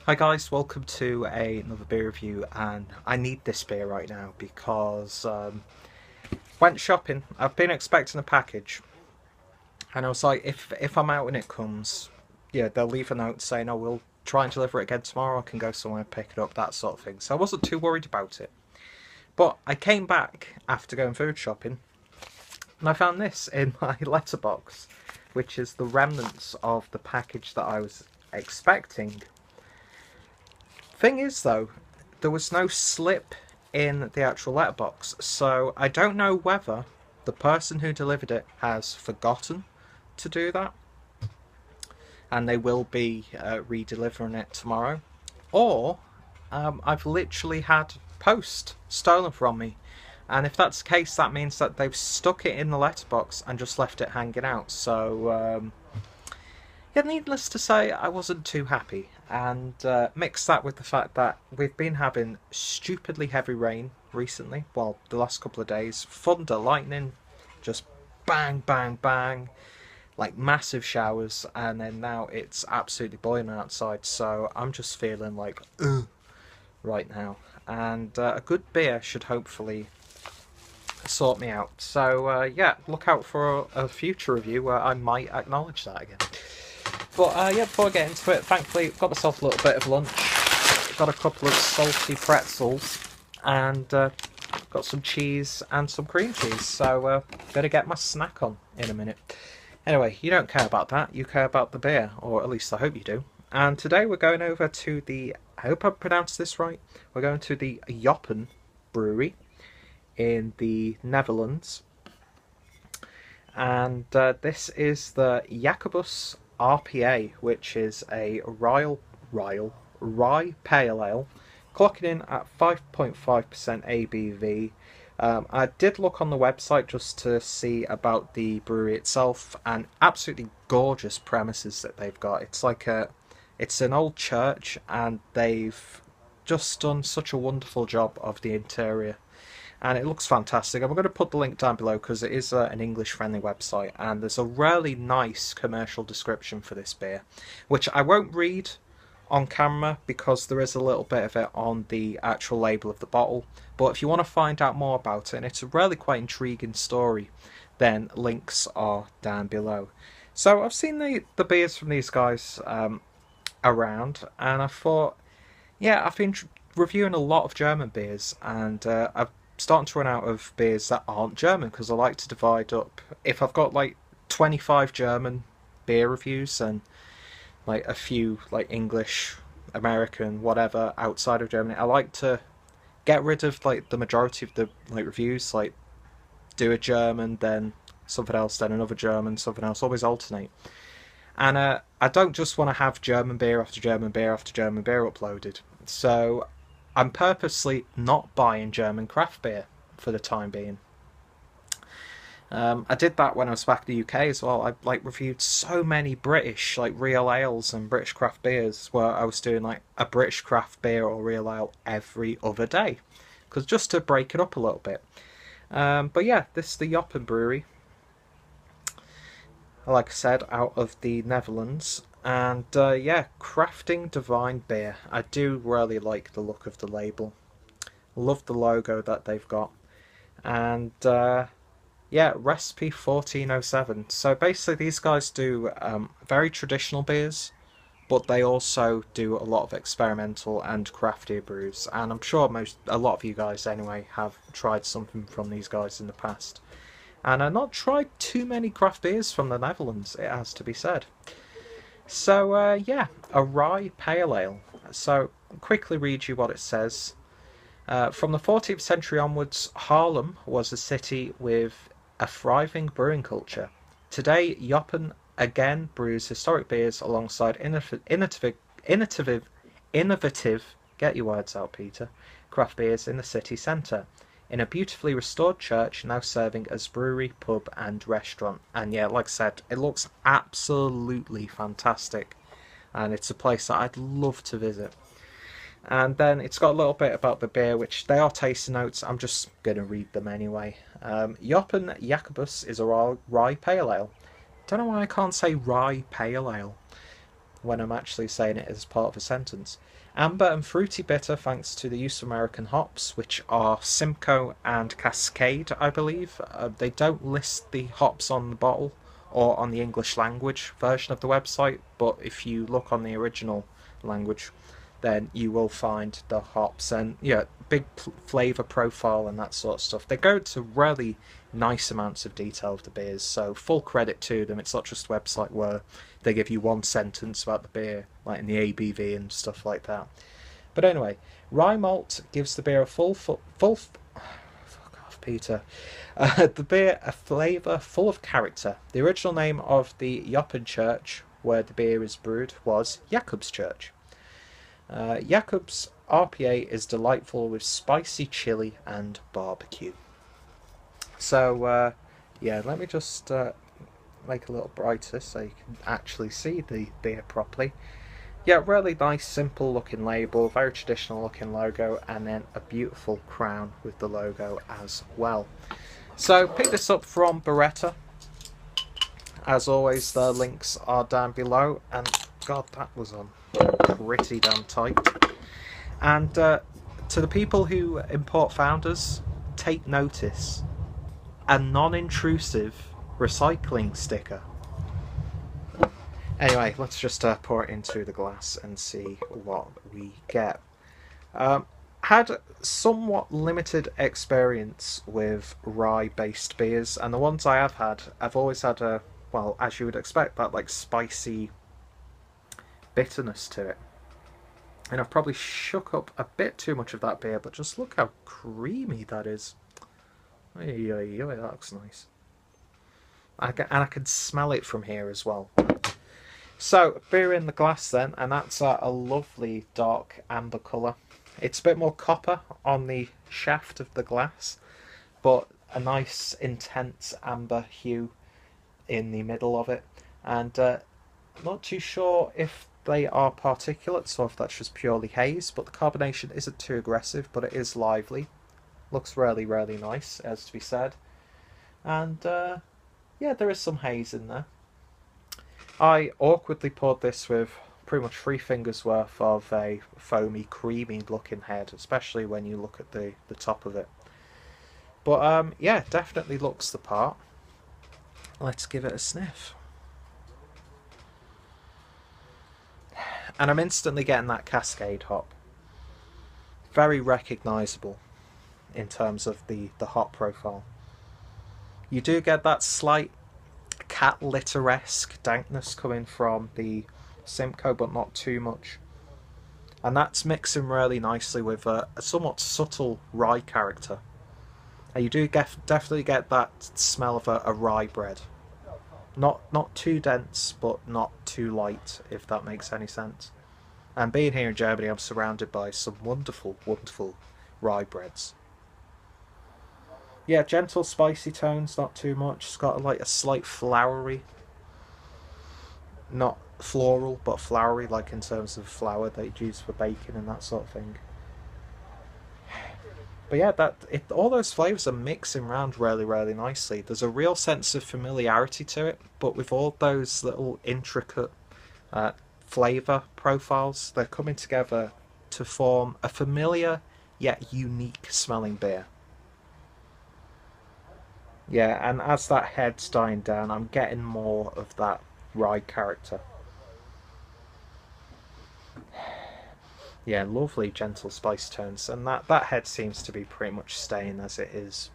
Hi guys, welcome to another beer review, and I need this beer right now because went shopping. I've been expecting a package, and I was like, if I'm out when it comes, yeah, they'll leave a note saying, "Oh, we'll try and deliver it again tomorrow. I can go somewhere and pick it up," that sort of thing. So I wasn't too worried about it. But I came back after going food shopping, and I found this in my letterbox, which is the remnants of the package that I was expecting. Thing is, though, there was no slip in the actual letterbox, so I don't know whether the person who delivered it has forgotten to do that, and they will be re-delivering it tomorrow, or I've literally had post stolen from me. And if that's the case, that means that they've stuck it in the letterbox and just left it hanging out. So yeah, needless to say, I wasn't too happy, and mix that with the fact that we've been having stupidly heavy rain recently. Well, the last couple of days, thunder, lightning, just bang, bang, bang, like massive showers, and then now it's absolutely boiling outside. So I'm just feeling like ugh right now, and a good beer should hopefully sort me out. So yeah, look out for a future review where I might acknowledge that again. But yeah, before I get into it, thankfully got myself a little bit of lunch. Got a couple of salty pretzels, and got some cheese and some cream cheese. So better get my snack on in a minute. Anyway, you don't care about that, you care about the beer, or at least I hope you do. And today we're going over to the, I hope I pronounced this right, we're going to the Jopen brewery in the Netherlands. And this is the Jacobus RPA, which is a rye pale ale, clocking in at 5.5% ABV. I did look on the website just to see about the brewery itself, and absolutely gorgeous premises that they've got. It's an old church, and they've just done such a wonderful job of the interior, and it looks fantastic. I'm going to put the link down below because it is an English-friendly website, and there's a really nice commercial description for this beer, which I won't read on camera because there is a little bit of it on the actual label of the bottle. But if you want to find out more about it, and it's a really quite intriguing story, then links are down below. So I've seen the beers from these guys around, and I thought, yeah, I've been reviewing a lot of German beers, and I've starting to run out of beers that aren't German, because I like to divide up. If I've got like 25 German beer reviews and like a few like English, American, whatever outside of Germany, I like to get rid of like the majority of the like reviews, like do a German, then something else, then another German, something else, always alternate. And I don't just want to have German beer after German beer after German beer uploaded. So I'm purposely not buying German craft beer for the time being. I did that when I was back in the UK as well. I like reviewed so many British like real ales and British craft beers, where I was doing like a British craft beer or real ale every other day, because just to break it up a little bit. But yeah, this is the Jopen brewery, like I said, out of the Netherlands. And yeah, crafting divine beer. I do really like the look of the label. Love the logo that they've got. And yeah, recipe 1407. So basically these guys do very traditional beers, but they also do a lot of experimental and crafty brews. And I'm sure a lot of you guys anyway have tried something from these guys in the past. And I've not tried too many craft beers from the Netherlands, it has to be said. So yeah, a rye pale ale. So I'll quickly read you what it says. From the 14th century onwards, Haarlem was a city with a thriving brewing culture. Today, Jopen again brews historic beers alongside innovative, get your words out, Peter, craft beers in the city centre, in a beautifully restored church now serving as brewery, pub and restaurant. And yeah, like I said, it looks absolutely fantastic, and it's a place that I'd love to visit. And then it's got a little bit about the beer, which they are tasting notes. I'm just going to read them anyway. Jopen Jacobus is a rye pale ale. Don't know why I can't say rye pale ale. when I'm actually saying it as part of a sentence. Amber and fruity bitter thanks to the use of American hops, which are Simcoe and Cascade, I believe. They don't list the hops on the bottle or on the English language version of the website, but if you look on the original language, then you will find the hops and yeah, big flavor profile and that sort of stuff. They go to really nice amounts of detail of the beers, so full credit to them. It's not just a website where they give you one sentence about the beer, like in the ABV and stuff like that. But anyway, rye malt gives the beer a fuck off, Peter. The beer a flavour full of character. The original name of the Jopen church where the beer is brewed was Jacobus Church. Jacobus RPA is delightful with spicy chili and barbecue. So, yeah, let me just make a little brighter so you can actually see the beer properly. Yeah, really nice, simple looking label, very traditional looking logo, and then a beautiful crown with the logo as well. So, pick this up from Birretta. As always, the links are down below, and God, that was on pretty damn tight. And to the people who import founders, take notice. A non-intrusive recycling sticker. Anyway, let's just pour it into the glass and see what we get. Had somewhat limited experience with rye-based beers, and the ones I have had, I've always had a, well, as you would expect, that like spicy bitterness to it. And I've probably shook up a bit too much of that beer, but just look how creamy that is. Yeah, that looks nice. And I can smell it from here as well. So, beer in the glass then, and that's a lovely dark amber colour. It's a bit more copper on the shaft of the glass, but a nice intense amber hue in the middle of it. And I'm not too sure if they are particulates or if that's just purely haze, but the carbonation isn't too aggressive, but it is lively. Looks really, really nice, as to be said. And yeah, there is some haze in there. I awkwardly poured this with pretty much 3 fingers worth of a foamy, creamy looking head, especially when you look at the top of it. But yeah, definitely looks the part. Let's give it a sniff. And I'm instantly getting that Cascade hop. Very recognisable in terms of the hop profile. You do get that slight cat litter-esque dankness coming from the Simcoe, but not too much. And that's mixing really nicely with a somewhat subtle rye character. And you do definitely get that smell of a rye bread. Not too dense, but not too light, if that makes any sense. And being here in Germany, I'm surrounded by some wonderful, wonderful rye breads. Yeah, gentle spicy tones, not too much. It's got like a slight flowery, not floral, but flowery, like in terms of flour that you use for baking and that sort of thing. But yeah, all those flavours are mixing around really, really nicely. There's a real sense of familiarity to it, but with all those little intricate flavour profiles, they're coming together to form a familiar yet unique smelling beer. Yeah, and as that head's dying down, I'm getting more of that rye character. Yeah, lovely gentle spice tones, and that head seems to be pretty much staying as it is.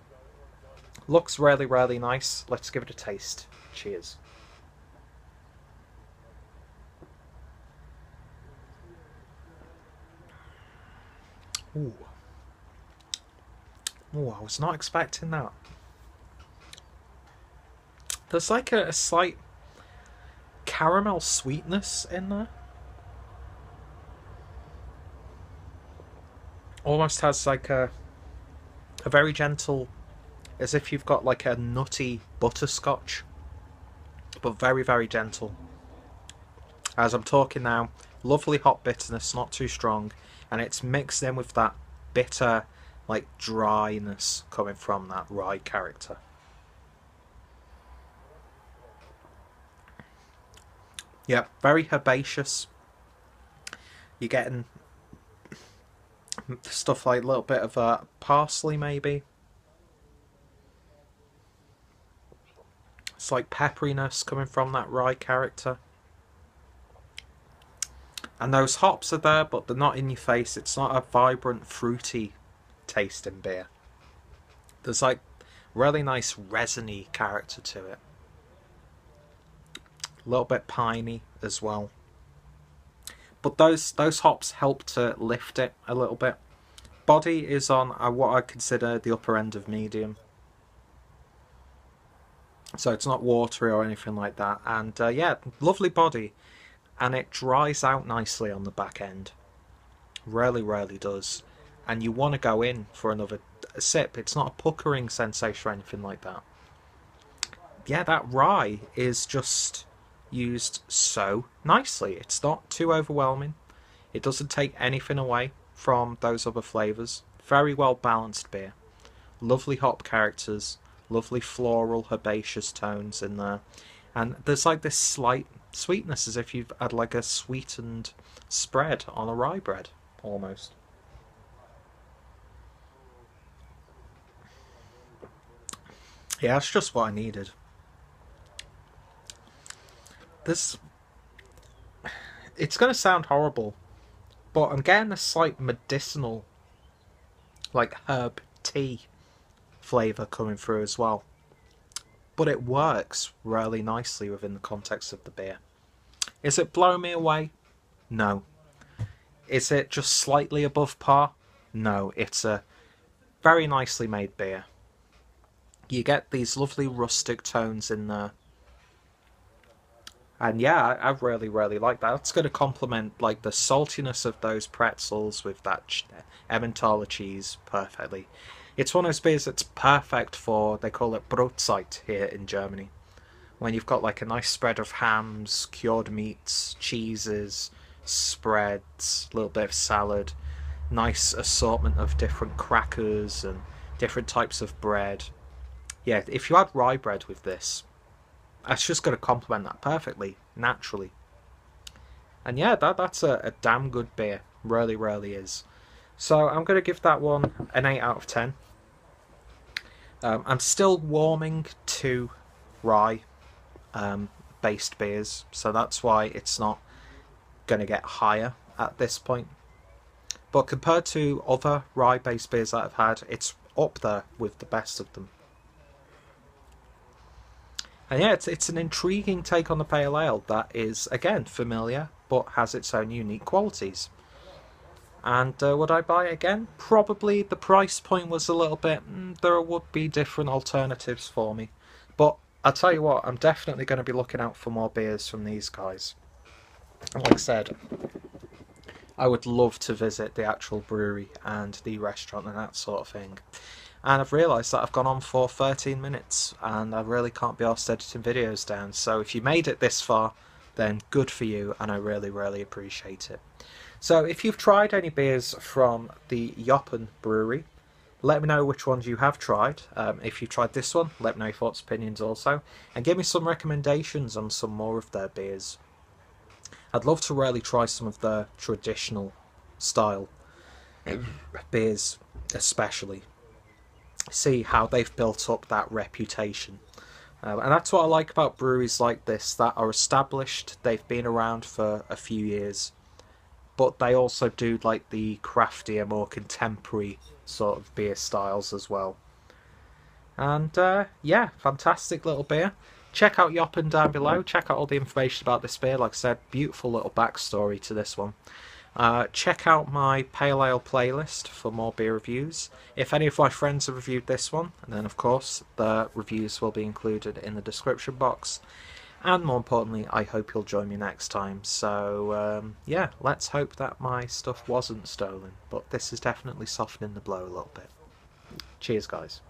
Looks really, really nice. Let's give it a taste. Cheers. Ooh. Ooh, I was not expecting that. There's like a slight caramel sweetness in there. Almost has like a very gentle, as if you've got like a nutty butterscotch, but very, very gentle. As I'm talking now, lovely hot bitterness, not too strong, and it's mixed in with that bitter, like dryness coming from that rye character. Yeah, very herbaceous. You're getting stuff like a little bit of parsley, maybe. It's like pepperiness coming from that rye character. And those hops are there, but they're not in your face. It's not a vibrant, fruity tasting beer. There's like really nice resiny character to it. A little bit piney as well. But those hops help to lift it a little bit. Body is on what I consider the upper end of medium. So it's not watery or anything like that. And yeah, lovely body. And it dries out nicely on the back end. Really, really does. And you want to go in for another sip. It's not a puckering sensation or anything like that. Yeah, that rye is just used so nicely. It's not too overwhelming. It doesn't take anything away from those other flavours. Very well balanced beer. Lovely hop characters. Lovely floral herbaceous tones in there. And there's like this slight sweetness as if you've had like a sweetened spread on a rye bread almost. Yeah, that's just what I needed. This, it's going to sound horrible, but I'm getting a slight medicinal, like herb tea flavour coming through as well. But it works really nicely within the context of the beer. Is it blowing me away? No. Is it just slightly above par? No. It's a very nicely made beer. You get these lovely rustic tones in there. And yeah, I really, really like that. It's going to complement like the saltiness of those pretzels with that Emmentaler cheese perfectly. It's one of those beers that's perfect for, they call it Brotzeit here in Germany. When you've got like a nice spread of hams, cured meats, cheeses, spreads, a little bit of salad, nice assortment of different crackers and different types of bread. Yeah, if you add rye bread with this, that's just going to complement that perfectly, naturally. And yeah, that's a damn good beer. Really, really is. So I'm going to give that one an 8 out of 10. I'm still warming to rye based beers, so that's why it's not going to get higher at this point. But compared to other rye based beers that I've had, it's up there with the best of them. And yeah, it's an intriguing take on the pale ale that is, again, familiar, but has its own unique qualities. And would I buy it again? Probably. The price point was a little bit, there would be different alternatives for me. But I'll tell you what, I'm definitely going to be looking out for more beers from these guys. And like I said, I would love to visit the actual brewery and the restaurant and that sort of thing. And I've realised that I've gone on for 13 minutes and I really can't be arsed editing videos down. So if you made it this far, then good for you, and I really, really appreciate it. So if you've tried any beers from the Jopen brewery, let me know which ones you have tried. If you tried this one, let me know your thoughts, opinions also, and give me some recommendations on some more of their beers. I'd love to really try some of their traditional style beers, especially. See how they've built up that reputation. And that's what I like about breweries like this that are established. They've been around for a few years, but they also do like the craftier, more contemporary sort of beer styles as well. And yeah, fantastic little beer. Check out Jopen down below. Check out all the information about this beer. Like I said, beautiful little backstory to this one. Check out my Pale Ale playlist for more beer reviews. If any of my friends have reviewed this one, and then of course the reviews will be included in the description box. And more importantly, I hope you'll join me next time. So yeah, let's hope that my stuff wasn't stolen. But this is definitely softening the blow a little bit. Cheers, guys.